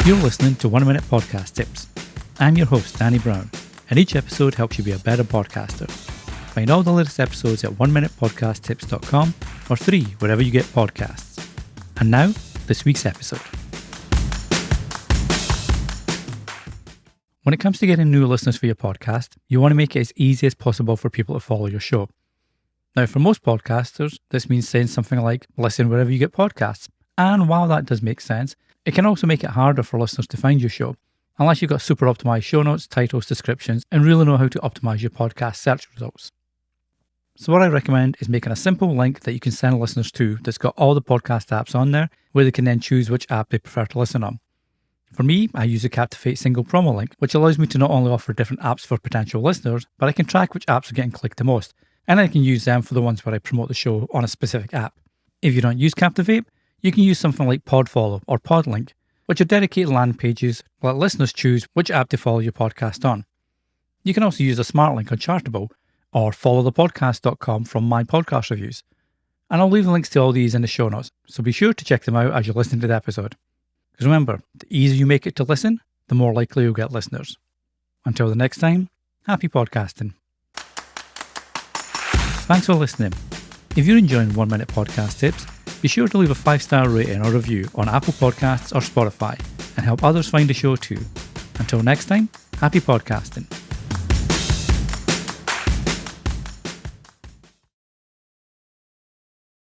You're listening to 1 Minute Podcast Tips. I'm your host, Danny Brown, and each episode helps you be a better podcaster. Find all the latest episodes at 1minutepodcasttips.com or 3 wherever you get podcasts. And now, this week's episode. When it comes to getting new listeners for your podcast, you want to make it as easy as possible for people to follow your show. Now, for most podcasters, this means saying something like, listen wherever you get podcasts. And while that does make sense, it can also make it harder for listeners to find your show, unless you've got super optimized show notes, titles, descriptions, and really know how to optimize your podcast search results. So what I recommend is making a simple link that you can send listeners to that's got all the podcast apps on there, where they can then choose which app they prefer to listen on. For me, I use a Captivate single promo link, which allows me to not only offer different apps for potential listeners, but I can track which apps are getting clicked the most, and I can use them for the ones where I promote the show on a specific app. If you don't use Captivate, you can use something like Podfollow or Podlink, which are dedicated land pages that let listeners choose which app to follow your podcast on. You can also use a smart link on Chartable or followthepodcast.com from my podcast reviews. And I'll leave the links to all these in the show notes, so be sure to check them out as you listen to the episode. Because remember, the easier you make it to listen, the more likely you'll get listeners. Until the next time, happy podcasting. Thanks for listening. If you're enjoying 1 Minute Podcast Tips, be sure to leave a 5-star rating or review on Apple Podcasts or Spotify and help others find the show too. Until next time, happy podcasting.